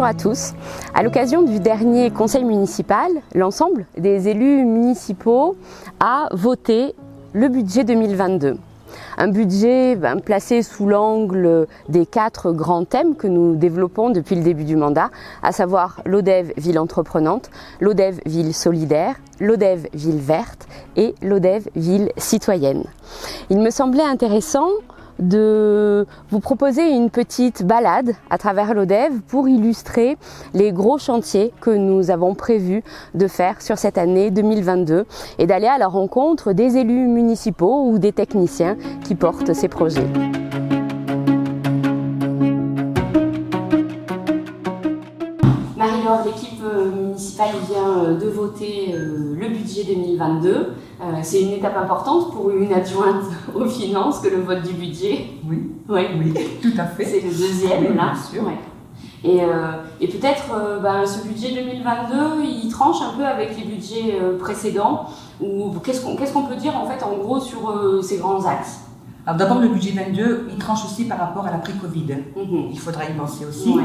Bonjour à tous. À l'occasion du dernier conseil municipal, l'ensemble des élus municipaux a voté le budget 2022. Un budget placé sous l'angle des 4 grands thèmes que nous développons depuis le début du mandat, à savoir l'ODEV Ville Entreprenante, l'ODEV Ville Solidaire, l'ODEV Ville Verte et l'ODEV Ville Citoyenne. Il me semblait intéressant de vous proposer une petite balade à travers l'ODEV pour illustrer les gros chantiers que nous avons prévu de faire sur cette année 2022 et d'aller à la rencontre des élus municipaux ou des techniciens qui portent ces projets. Marie-Laure, l'équipe municipale vient de voter le budget 2022. C'est une étape importante pour une adjointe aux finances que le vote du budget. Oui, oui, tout à fait. C'est le deuxième, oui, là. Bien sûr. Ouais. Et peut-être ce budget 2022, il tranche un peu avec les budgets précédents. Qu'est-ce qu'on peut dire en fait en gros sur ces grands axes? Alors d'abord, le budget 22, il tranche aussi par rapport à l'après-Covid. Il faudra y penser aussi. Ouais.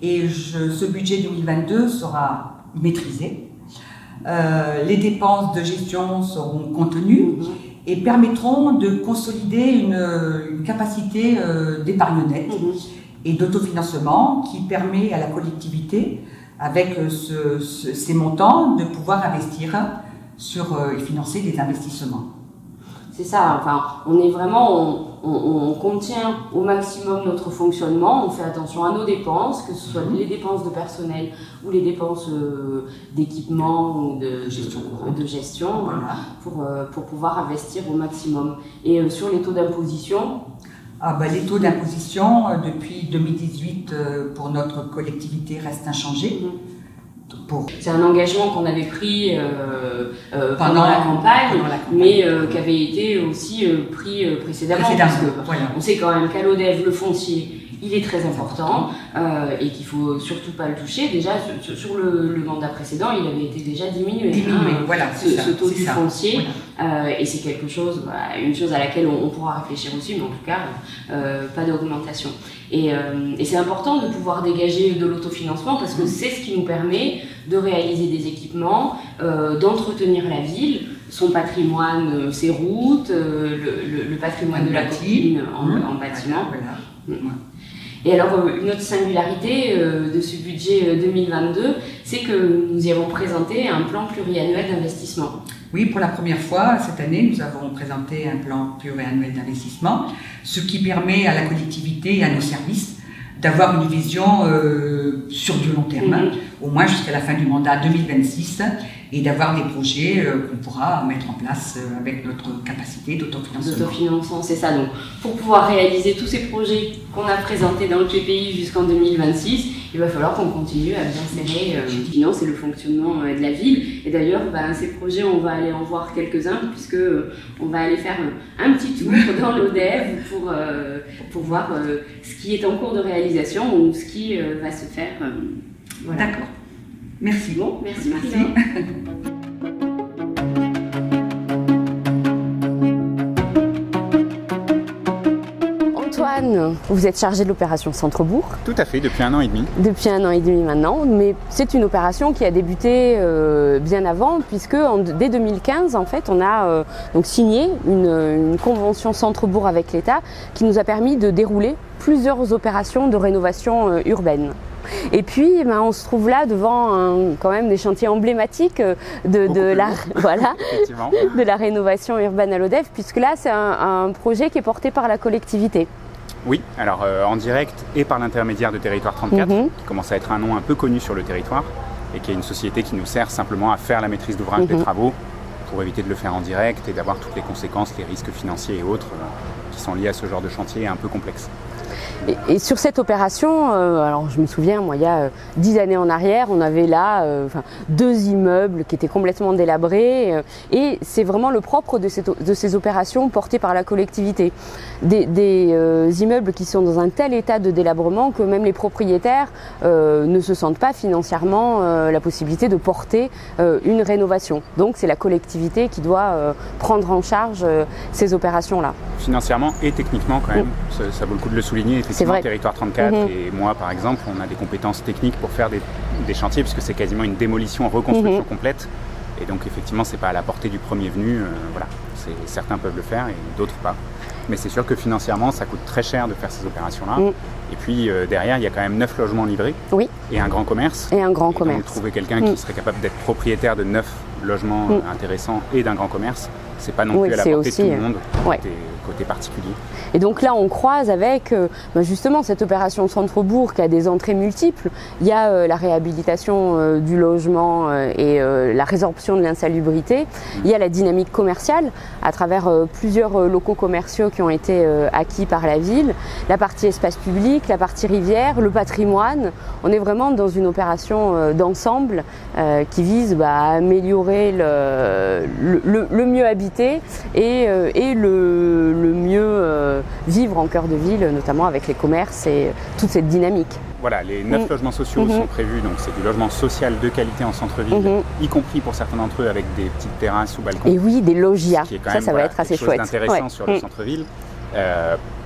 Et ce budget 2022 sera maîtrisé. Les dépenses de gestion seront contenues et permettront de consolider une capacité d'épargne nette et d'autofinancement qui permet à la collectivité, avec ces montants, de pouvoir investir et financer des investissements. C'est ça, enfin, on contient au maximum notre fonctionnement, on fait attention à nos dépenses, que ce soit les dépenses de personnel ou les dépenses d'équipement ou de gestion voilà, pour pouvoir investir au maximum. Et sur les taux d'imposition, les taux d'imposition depuis 2018 pour notre collectivité restent inchangés. C'est un engagement qu'on avait pris pendant la campagne, mais qui avait été aussi pris précédemment. Parce que on sait quand même qu'à l'ODEV, le foncier, il est très important et qu'il ne faut surtout pas le toucher. Déjà, sur le mandat précédent, il avait été déjà diminué. Ce taux du foncier. Voilà. Et c'est quelque chose, une chose à laquelle on pourra réfléchir aussi, mais en tout cas, pas d'augmentation. Et c'est important de pouvoir dégager de l'autofinancement parce que c'est ce qui nous permet de réaliser des équipements, d'entretenir la ville, son patrimoine, ses routes, le patrimoine de la commune en bâtiment. Voilà. Et alors, une autre singularité de ce budget 2022, c'est que nous y avons présenté un plan pluriannuel d'investissement. Oui, pour la première fois, cette année, nous avons présenté un plan pluriannuel d'investissement, ce qui permet à la collectivité et à nos services d'avoir une vision sur du long terme, au moins jusqu'à la fin du mandat 2026, et d'avoir des projets qu'on pourra mettre en place avec notre capacité d'autofinancement. C'est ça. Donc, pour pouvoir réaliser tous ces projets qu'on a présentés dans le PPI jusqu'en 2026, il va falloir qu'on continue à bien serrer les finances et le fonctionnement de la ville. Et d'ailleurs, ces projets, on va aller en voir quelques-uns, puisque on va aller faire un petit tour dans l'ODEV pour voir ce qui est en cours de réalisation ou ce qui va se faire. Voilà. D'accord. Merci. Bon, merci Marie-Laure. Antoine, vous êtes chargé de l'opération Centre-Bourg. Tout à fait, depuis 1 an et demi. Depuis 1 an et demi maintenant, mais c'est une opération qui a débuté bien avant, puisque dès 2015, en fait, on a donc signé une convention Centre-Bourg avec l'État qui nous a permis de dérouler plusieurs opérations de rénovation urbaine. Et puis, on se trouve là devant quand même des chantiers emblématiques de la rénovation urbaine à l'ODEV, puisque là, c'est un projet qui est porté par la collectivité. Oui, alors en direct et par l'intermédiaire de Territoire 34, qui commence à être un nom un peu connu sur le territoire, et qui est une société qui nous sert simplement à faire la maîtrise d'ouvrage des travaux, pour éviter de le faire en direct et d'avoir toutes les conséquences, les risques financiers et autres qui sont liés à ce genre de chantier un peu complexe. Et sur cette opération, alors je me souviens, moi, il y a 10 années en arrière, on avait là 2 immeubles qui étaient complètement délabrés. Et c'est vraiment le propre de ces opérations portées par la collectivité. Des immeubles qui sont dans un tel état de délabrement que même les propriétaires ne se sentent pas financièrement la possibilité de porter une rénovation. Donc c'est la collectivité qui doit prendre en charge ces opérations-là. Financièrement et techniquement quand même, ça vaut le coup de le souligner. souligner. Effectivement, Territoire 34 et moi, par exemple, on a des compétences techniques pour faire des chantiers, puisque c'est quasiment une démolition, reconstruction complète. Et donc, effectivement, c'est pas à la portée du premier venu. Voilà. Certains peuvent le faire et d'autres pas. Mais c'est sûr que financièrement, ça coûte très cher de faire ces opérations-là. Et puis derrière, il y a quand même 9 logements livrés et un grand commerce. Donc, trouver quelqu'un qui serait capable d'être propriétaire de 9 logements intéressants et d'un grand commerce, c'est pas non plus à la portée de tout le monde, côté particulier. Et donc là, on croise avec justement cette opération Centre-Bourg qui a des entrées multiples. Il y a la réhabilitation du logement et la résorption de l'insalubrité. Il y a la dynamique commerciale à travers plusieurs locaux commerciaux qui ont été acquis par la ville, la partie espace public, la partie rivière, le patrimoine. On est vraiment dans une opération d'ensemble qui vise à améliorer le mieux habité et le mieux vivre en cœur de ville, notamment avec les commerces et toute cette dynamique. Voilà, les 9 logements sociaux sont prévus, donc c'est du logement social de qualité en centre-ville, y compris pour certains d'entre eux avec des petites terrasses ou balcons. Et oui, des logias, ça va être assez chouette. C'est intéressant sur le centre-ville,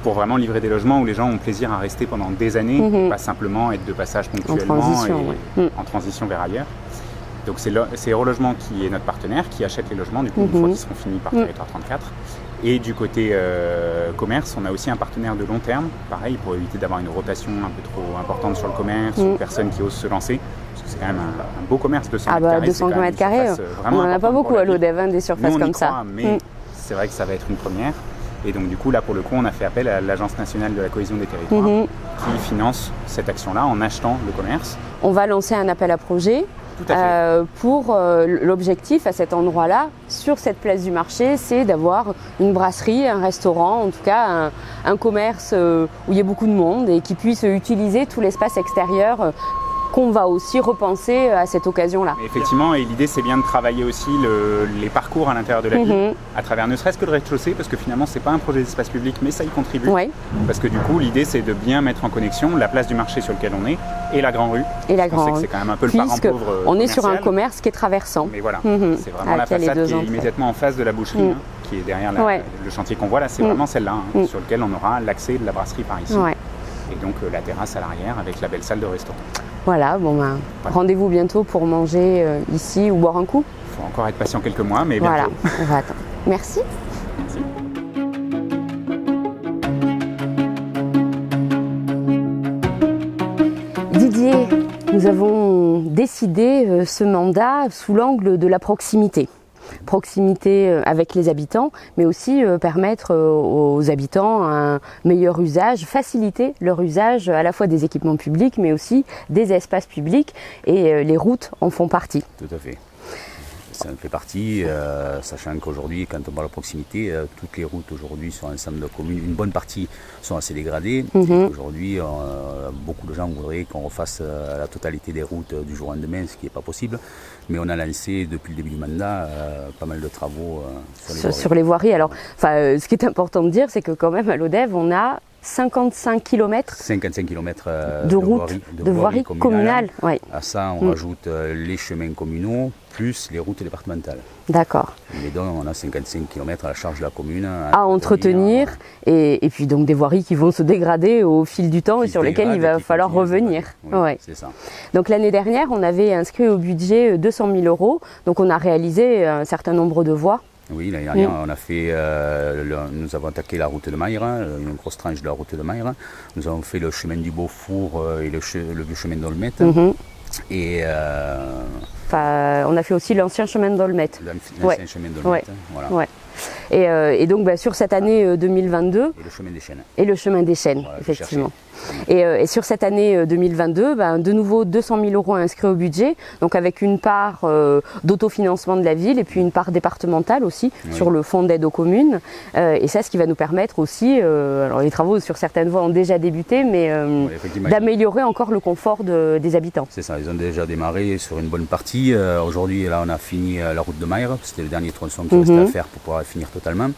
pour vraiment livrer des logements où les gens ont plaisir à rester pendant des années, pas simplement être de passage ponctuellement en transition vers ailleurs. Donc c'est Eurologement qui est notre partenaire, qui achète les logements, du coup, une fois qu'ils seront finis par Territoire 34. Et du côté commerce, on a aussi un partenaire de long terme, pareil, pour éviter d'avoir une rotation un peu trop importante sur le commerce, ou personnes qui osent se lancer. Parce que c'est quand même un beau commerce, 200 m². 200 m², on n'en a pas beaucoup à l'ODEV, des surfaces comme ça. Mais c'est vrai que ça va être une première. Et donc du coup, là, pour le coup, on a fait appel à l'Agence nationale de la cohésion des territoires, qui finance cette action-là en achetant le commerce. On va lancer un appel à projet. Pour l'objectif à cet endroit-là, sur cette place du marché, c'est d'avoir une brasserie, un restaurant, en tout cas un commerce où il y a beaucoup de monde et qui puisse utiliser tout l'espace extérieur qu'on va aussi repenser à cette occasion-là. Effectivement, et l'idée c'est bien de travailler aussi les parcours à l'intérieur de la ville, à travers ne serait-ce que le rez-de-chaussée, parce que finalement c'est pas un projet d'espace public, mais ça y contribue. Parce que du coup, l'idée c'est de bien mettre en connexion la place du marché sur lequel on est et la Grand Rue. Et la Grand Rue. C'est quand même un peu le parent pauvre. On est sur un commerce qui est traversant. Mais voilà, c'est vraiment la façade qui est immédiatement en face de la boucherie, qui est derrière le chantier qu'on voit là, c'est vraiment celle-là, sur lequel on aura l'accès de la brasserie par ici. Et donc la terrasse à l'arrière avec la belle salle de restaurant. Voilà, rendez-vous bientôt pour manger ici ou boire un coup. Il faut encore être patient quelques mois, mais bientôt. Voilà, on va attendre. Merci. Merci. Didier, nous avons décidé ce mandat sous l'angle de la proximité. Proximité avec les habitants, mais aussi permettre aux habitants un meilleur usage, faciliter leur usage à la fois des équipements publics, mais aussi des espaces publics, et les routes en font partie. Tout à fait. Ça en fait partie, sachant qu'aujourd'hui, quand on parle de proximité, toutes les routes aujourd'hui sur l'ensemble de la commune, une bonne partie sont assez dégradées. Aujourd'hui, beaucoup de gens voudraient qu'on refasse la totalité des routes du jour au lendemain, ce qui n'est pas possible. Mais on a lancé depuis le début du mandat pas mal de travaux sur les voiries. Alors, ce qui est important de dire, c'est que quand même à l'ODEV, on a 55 km de voirie communale. À ça, on rajoute les chemins communaux plus les routes départementales. D'accord. Mais donc, on a 55 km à la charge de la commune à entretenir et puis donc des voiries qui vont se dégrader au fil du temps et sur lesquelles il va falloir revenir. C'est ça. Donc l'année dernière, on avait inscrit au budget 200 000 €. Donc on a réalisé un certain nombre de voies. Oui, l'année dernière, on a fait, nous avons attaqué la route de Mayre, une grosse tranche de la route de Mayre. Nous avons fait le chemin du Beaufour et le vieux chemin d'Olmette. Et on a fait aussi l'ancien chemin d'Olmette. L'ancien chemin d'Olmette, voilà. Et donc sur cette année 2022... Et le chemin des Chênes. Et le chemin des Chênes, voilà, effectivement. Et sur cette année 2022, de nouveau 200 000 € inscrits au budget, donc avec une part d'autofinancement de la ville et puis une part départementale aussi sur le fonds d'aide aux communes. Et ça, ce qui va nous permettre aussi, alors les travaux sur certaines voies ont déjà débuté, mais d'améliorer encore le confort des habitants. C'est ça, ils ont déjà démarré sur une bonne partie. Aujourd'hui, là, on a fini la route de Mayre, c'était le dernier tronçon qui restait à faire pour pouvoir finir totalement.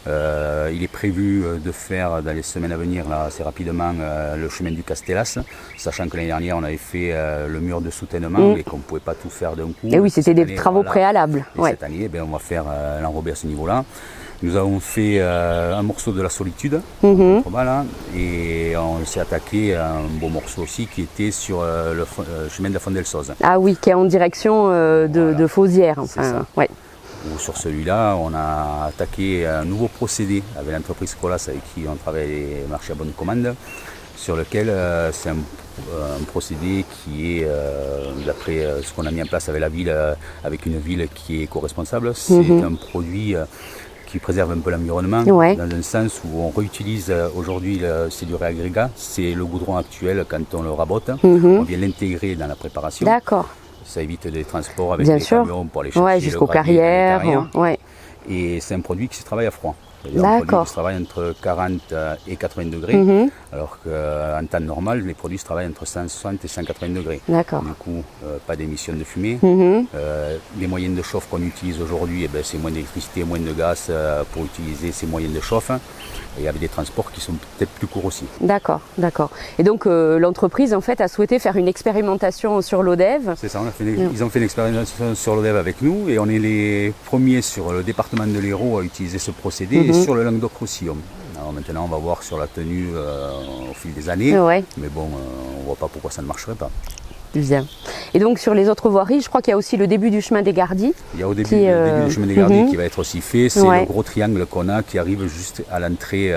Il est prévu de faire dans les semaines à venir, là, assez rapidement, le chemin du Castellas, sachant que l'année dernière on avait fait le mur de soutènement et qu'on ne pouvait pas tout faire d'un coup. Et oui, c'était des travaux préalables. Et cette année, on va faire l'enrobé à ce niveau-là. Nous avons fait un morceau de la solitude, et on s'est attaqué à un beau morceau aussi qui était sur le chemin de la Fondelsoz. Ah oui, qui est en direction de Fauzières. Enfin, ouais. Sur celui-là, on a attaqué un nouveau procédé avec l'entreprise Colas avec qui on travaille les marchés à bonne commande, sur lequel c'est un procédé qui est, d'après ce qu'on a mis en place avec la ville, avec une ville qui est éco-responsable, c'est un produit qui préserve un peu l'environnement, dans un sens où on réutilise aujourd'hui, c'est du réagrégat, c'est le goudron actuel quand on le rabote, on vient l'intégrer dans la préparation. D'accord. Ça évite des transports avec les camions pour aller chercher jusqu'aux carrières. Et c'est un produit qui se travaille à froid. D'accord. Un produit qui se travaille entre 40 et 80 degrés, alors qu'en temps normal, les produits se travaillent entre 160 et 180 degrés. D'accord. Du coup, pas d'émissions de fumée. Les moyens de chauffe qu'on utilise aujourd'hui, c'est moins d'électricité, moins de gaz pour utiliser ces moyens de chauffe. Et avec des transports qui sont peut-être plus courts aussi. D'accord, d'accord. Et donc l'entreprise en fait a souhaité faire une expérimentation sur l'ODEV. C'est ça, ils ont fait une expérimentation sur l'ODEV avec nous et on est les premiers sur le département de l'Hérault à utiliser ce procédé et sur le Languedoc aussi. Alors maintenant on va voir sur la tenue au fil des années, mais bon, on voit pas pourquoi ça ne marcherait pas. Bien. Et donc sur les autres voiries, je crois qu'il y a aussi le début du chemin des Gardis. Il y a au début, le début du chemin des Gardis qui va être aussi fait. C'est le gros triangle qu'on a qui arrive juste à l'entrée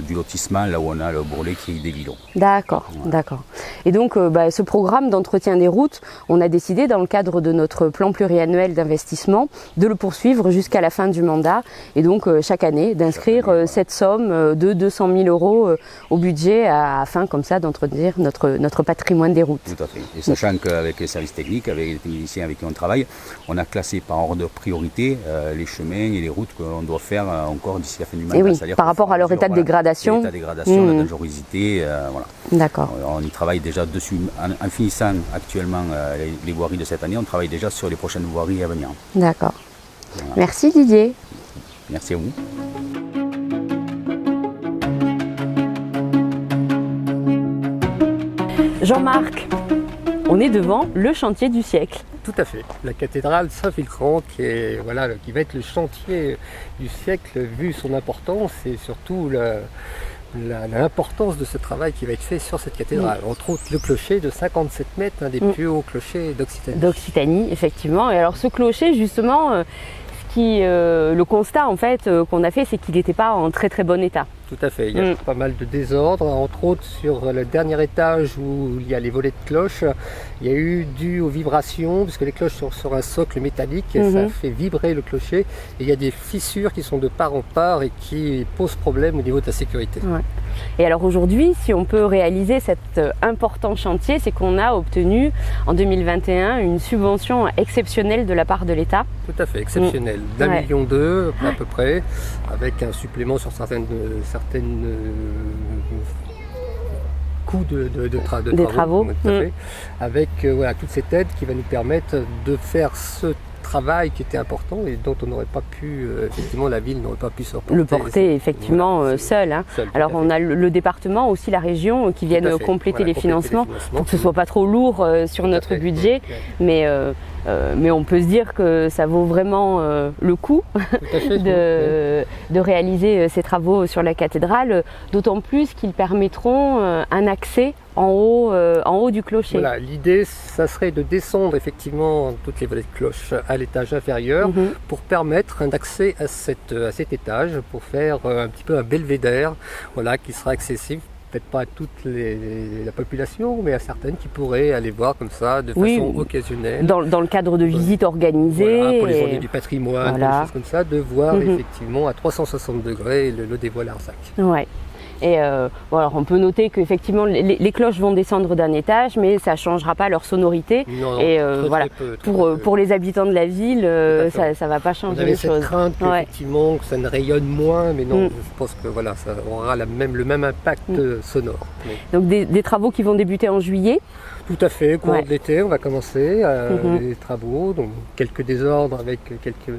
du lotissement, là où on a le bourrelet qui est des Villons. D'accord, d'accord. Et donc ce programme d'entretien des routes, on a décidé dans le cadre de notre plan pluriannuel d'investissement de le poursuivre jusqu'à la fin du mandat. Et donc chaque année d'inscrire cette somme de 200 000 euros au budget afin comme ça d'entretenir notre patrimoine des routes. Tout à fait. Et sachant qu'avec les services techniques, avec les techniciens avec qui on travaille, on a classé par ordre de priorité les chemins et les routes qu'on doit faire encore d'ici la fin du mandat. Et oui, par rapport à leur état de dégradation. L'état de dégradation, la dangerosité, voilà. D'accord. On y travaille déjà dessus. En finissant actuellement les voiries de cette année, on travaille déjà sur les prochaines voiries à venir. D'accord. Voilà. Merci Didier. Merci à vous. Jean-Marc, on est devant le chantier du siècle. Tout à fait. La cathédrale Saint-Filcran qui va être le chantier du siècle vu son importance et surtout l'importance de ce travail qui va être fait sur cette cathédrale. Entre autres le clocher de 57 mètres, un des plus hauts clochers d'Occitanie. D'Occitanie, effectivement. Et alors ce clocher justement, le constat en fait qu'on a fait, c'est qu'il n'était pas en très très bon état. Tout à fait, il y a pas mal de désordre, entre autres sur le dernier étage où il y a les volets de cloches, il y a eu dû aux vibrations, puisque les cloches sont sur un socle métallique et ça fait vibrer le clocher, et il y a des fissures qui sont de part en part et qui posent problème au niveau de la sécurité. Ouais. Et alors aujourd'hui, si on peut réaliser cet important chantier, c'est qu'on a obtenu en 2021 une subvention exceptionnelle de la part de l'État. Tout à fait, exceptionnelle, d'1,2 million à peu près, avec un supplément sur certaines coûts de travaux. Tout à fait, avec toute cette aide qui va nous permettre de faire ce travail qui était important et dont on n'aurait pas pu, effectivement la ville n'aurait pas pu se reporter. Le porter effectivement seul. Hein. Alors on a le département, aussi la région qui viennent compléter les financements pour que ce ne soit pas trop lourd sur notre budget, mais on peut se dire que ça vaut vraiment le coup de réaliser ces travaux sur la cathédrale, d'autant plus qu'ils permettront un accès en haut du clocher. Voilà, l'idée, ça serait de descendre effectivement toutes les volets de cloche à l'étage inférieur pour permettre un accès à cet étage, pour faire un petit peu un belvédère, qui sera accessible. Peut-être pas à toute la population, mais à certaines qui pourraient aller voir comme ça de façon occasionnelle. Dans le cadre de visites organisées. Pour les journées du patrimoine, des choses comme ça, de voir effectivement à 360 degrés le dévoile Larzac. Ouais. Et alors on peut noter qu'effectivement les cloches vont descendre d'un étage, mais ça ne changera pas leur sonorité. Non, et pour les habitants de la ville, ça ne va pas changer les choses. On avait cette crainte qu'effectivement que ça ne rayonne moins, mais non, je pense que ça aura le même impact sonore. Donc des travaux qui vont débuter en juillet. Tout à fait, au cours de l'été, on va commencer les travaux, donc quelques désordres avec quelques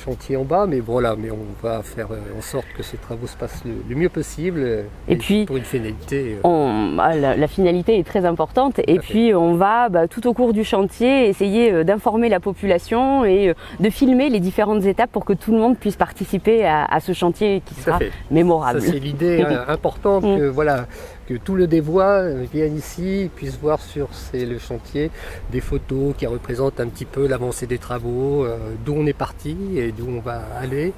chantiers en bas, mais voilà, mais on va faire en sorte que ces travaux se passent le mieux possible. Et puis, pour une finalité. La finalité est très importante, et puis on va tout au cours du chantier essayer d'informer la population et de filmer les différentes étapes pour que tout le monde puisse participer à ce chantier qui sera mémorable. Ça, c'est l'idée importante que voilà, que tout le dévoi vienne ici, puisse voir sur le chantier des photos qui représentent un petit peu l'avancée des travaux, d'où on est parti et d'où on va aller.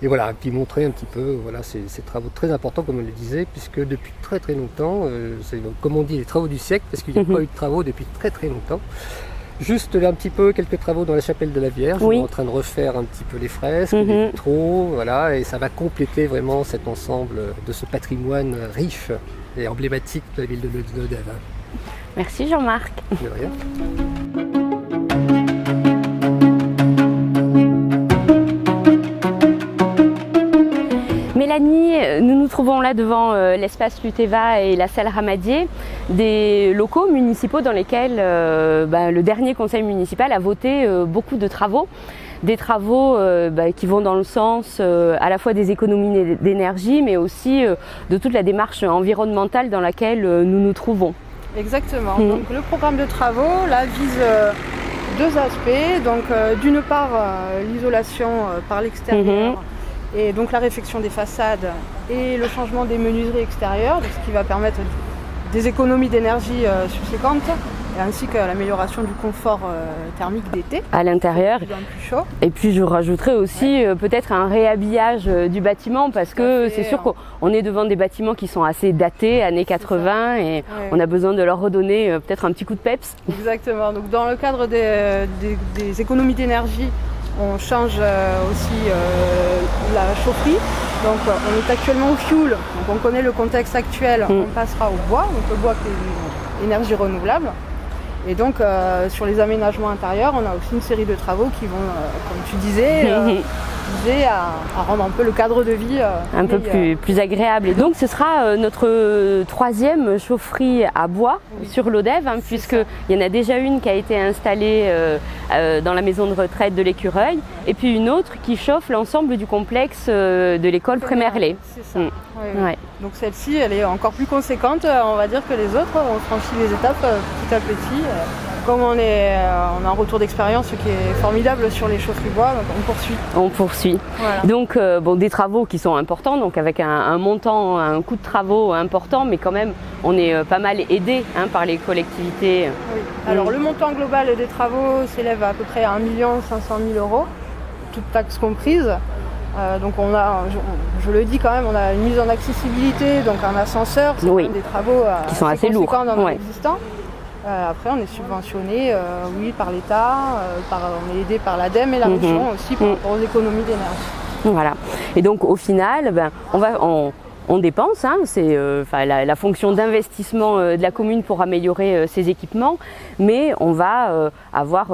Et voilà, puis montrer un petit peu voilà, ces travaux très importants, comme on le disait, puisque depuis très très longtemps, c'est comme on dit les travaux du siècle, parce qu'il n'y a pas eu de travaux depuis très très longtemps. Juste là un petit peu quelques travaux dans la chapelle de la Vierge, on est en train de refaire un petit peu les fresques, les vitraux, voilà, et ça va compléter vraiment cet ensemble de ce patrimoine riche et emblématique de la ville de Lodève. Merci Jean-Marc. De rien. Mélanie, nous nous trouvons là devant l'espace Luteva et la salle Ramadier, des locaux municipaux dans lesquels le dernier conseil municipal a voté beaucoup de travaux. Des travaux qui vont dans le sens à la fois des économies d'énergie, mais aussi de toute la démarche environnementale dans laquelle nous nous trouvons. Exactement. Donc le programme de travaux là vise deux aspects. Donc d'une part l'isolation par l'extérieur et donc la réfection des façades et le changement des menuiseries extérieures, ce qui va permettre des économies d'énergie subséquentes, ainsi que l'amélioration du confort thermique d'été à l'intérieur. Plus chaud. Et puis je rajouterais aussi peut-être un réhabillage du bâtiment, parce que c'est sûr qu'on est devant des bâtiments qui sont assez datés, années 80, et on a besoin de leur redonner peut-être un petit coup de peps. Exactement. Donc dans le cadre des économies d'énergie, on change aussi la chaufferie. Donc on est actuellement au fioul, donc on connaît le contexte actuel, on passera au bois, donc le bois qui est une énergie renouvelable. Et donc sur les aménagements intérieurs, on a aussi une série de travaux qui vont, comme tu disais, viser à rendre un peu le cadre de vie un peu plus agréable. Et donc ce sera notre troisième chaufferie à bois sur Lodève, puisqu'il y en a déjà une qui a été installée dans la maison de retraite de l'Écureuil, et puis une autre qui chauffe l'ensemble du complexe de l'école Prémerlet. C'est ça. Ouais. Donc celle-ci, elle est encore plus conséquente, on va dire, que les autres. On franchit les étapes petit à petit. Comme on a un retour d'expérience qui est formidable sur les chaufferies bois, donc on poursuit. Voilà. Donc des travaux qui sont importants, donc avec un montant, un coût de travaux important, mais quand même on est pas mal aidé par les collectivités. Oui. Alors le montant global des travaux s'élève à peu près à 1 500 000 €, toutes taxes comprises. Donc on a, je le dis quand même, on a une mise en accessibilité, donc un ascenseur, c'est des travaux qui sont assez lourds dans l'existant. Après on est subventionné par l'État, on est aidé par l'ADEME et la région aussi par rapport aux économies d'énergie. Voilà. Et donc au final, on dépense, c'est la fonction d'investissement de la commune pour améliorer ses équipements, mais on va avoir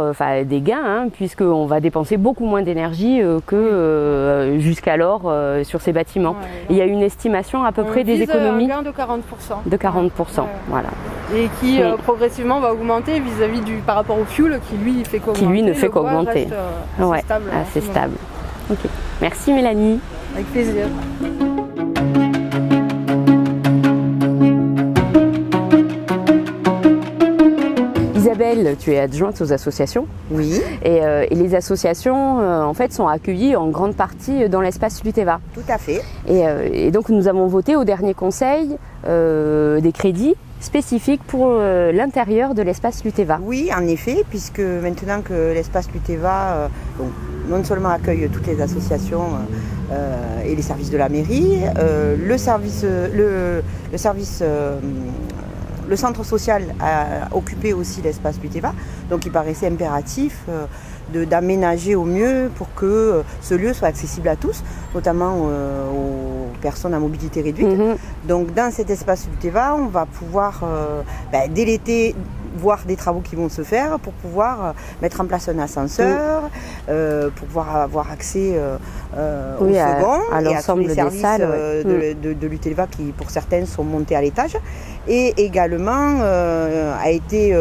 des gains, puisqu'on va dépenser beaucoup moins d'énergie que jusqu'alors sur ces bâtiments. Il y a une estimation à peu près des économies. Un gain de 40%. De 40%, voilà. Et qui progressivement va augmenter vis-à-vis par rapport au fuel qui lui fait qu'augmenter. Qui lui ne fait qu'augmenter. Assez stable. Okay. Merci Mélanie. Avec plaisir. Isabelle, tu es adjointe aux associations. Oui. Et les associations, en fait, sont accueillies en grande partie dans l'espace Luteva. Tout à fait. Et donc, nous avons voté au dernier conseil des crédits spécifiques pour l'intérieur de l'espace Luteva. Oui, en effet, puisque maintenant que l'espace Luteva non seulement accueille toutes les associations et les services de la mairie, le centre social a occupé aussi l'espace Luteva, donc il paraissait impératif d'aménager au mieux pour que ce lieu soit accessible à tous, notamment aux personnes à mobilité réduite. Donc dans cet espace Luteva, on va pouvoir dès l'été voir des travaux qui vont se faire pour pouvoir mettre en place un ascenseur, pour pouvoir avoir accès au second à et à tous les services salles, de Luteva qui pour certains sont montés à l'étage. Et également a été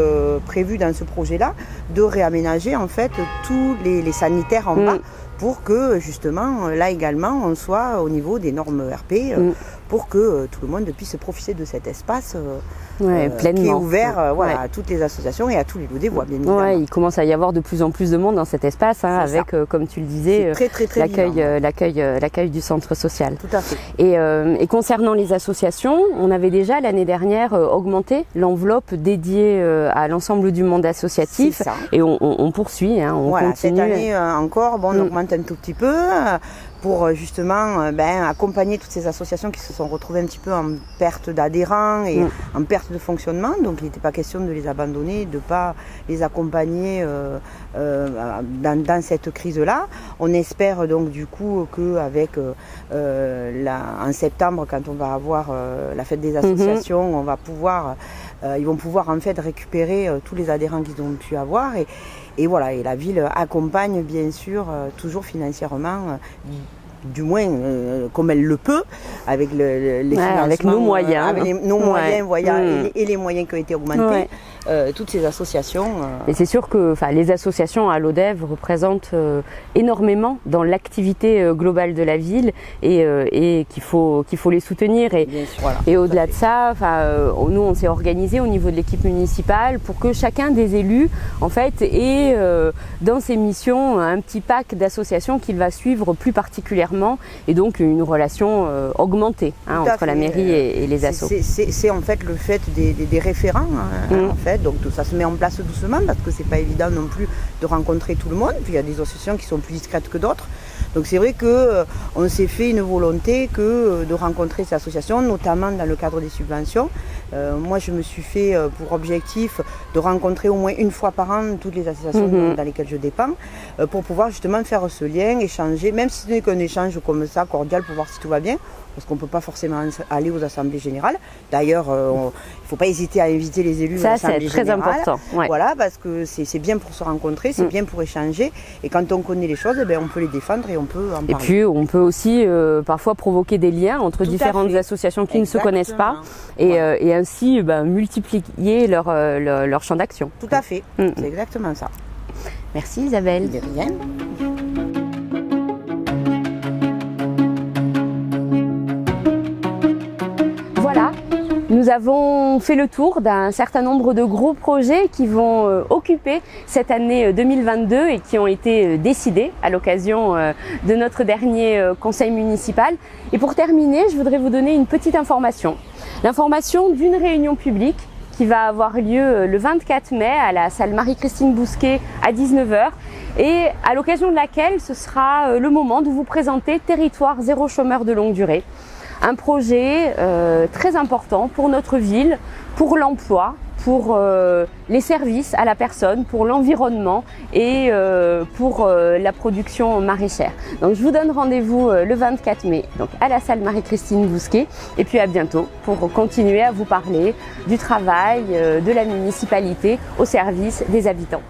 prévu dans ce projet-là de réaménager en fait tous les sanitaires en bas pour que justement là également on soit au niveau des normes RP pour que tout le monde puisse profiter de cet espace qui est ouvert à toutes les associations et à tous les lots des voies, bien évidemment. Il commence à y avoir de plus en plus de monde dans cet espace, avec, comme tu le disais, l'accueil du centre social. Tout à fait. Et concernant les associations, on avait déjà l'année dernière augmenté l'enveloppe dédiée à l'ensemble du monde associatif, et on poursuit, on continue. Cette année encore, on augmente un tout petit peu pour justement accompagner toutes ces associations qui se sont retrouvées un petit peu en perte d'adhérents et en perte de fonctionnement. Donc il n'était pas question de les abandonner, de ne pas les accompagner dans cette crise-là. On espère donc du coup qu'avec en septembre, quand on va avoir la fête des associations, on va pouvoir, ils vont pouvoir en fait récupérer tous les adhérents qu'ils ont pu avoir. Et voilà, et la ville accompagne bien sûr toujours financièrement, du moins comme elle le peut, avec les financements, avec nos moyens, avec nos moyens, et les moyens qui ont été augmentés. Toutes ces associations. Et c'est sûr que les associations à l'ODEV représentent énormément dans l'activité globale de la ville et qu'il faut les soutenir. Et au-delà de ça, nous on s'est organisé au niveau de l'équipe municipale pour que chacun des élus en fait ait dans ses missions un petit pack d'associations qu'il va suivre plus particulièrement, et donc une relation augmentée entre la mairie et les assos. C'est en fait le fait des référents en fait. Donc tout ça se met en place doucement parce que c'est pas évident non plus de rencontrer tout le monde. Puis il y a des associations qui sont plus discrètes que d'autres. Donc c'est vrai qu'on s'est fait une volonté de rencontrer ces associations, notamment dans le cadre des subventions. Moi je me suis fait pour objectif de rencontrer au moins une fois par an toutes les associations dans lesquelles je dépends, pour pouvoir justement faire ce lien, échanger, même si ce n'est qu'un échange comme ça, cordial, pour voir si tout va bien. Parce qu'on ne peut pas forcément aller aux assemblées générales. D'ailleurs, il ne faut pas hésiter à inviter les élus aux assemblées générales. Ça, c'est très important. Voilà, parce que c'est bien pour se rencontrer, c'est bien pour échanger. Et quand on connaît les choses, on peut les défendre et on peut en parler. Et puis, on peut aussi parfois provoquer des liens entre différentes associations qui ne se connaissent pas et ainsi multiplier leur champ d'action. Tout à fait, c'est exactement ça. Merci Isabelle. De rien. Voilà, nous avons fait le tour d'un certain nombre de gros projets qui vont occuper cette année 2022 et qui ont été décidés à l'occasion de notre dernier conseil municipal. Et pour terminer, je voudrais vous donner une petite information. L'information d'une réunion publique qui va avoir lieu le 24 mai à la salle Marie-Christine Bousquet à 19 h et à l'occasion de laquelle ce sera le moment de vous présenter Territoire zéro chômeur de longue durée. Un projet très important pour notre ville, pour l'emploi, pour les services à la personne, pour l'environnement et pour la production maraîchère. Donc je vous donne rendez-vous le 24 mai donc à la salle Marie-Christine Bousquet, et puis à bientôt pour continuer à vous parler du travail de la municipalité au service des habitants.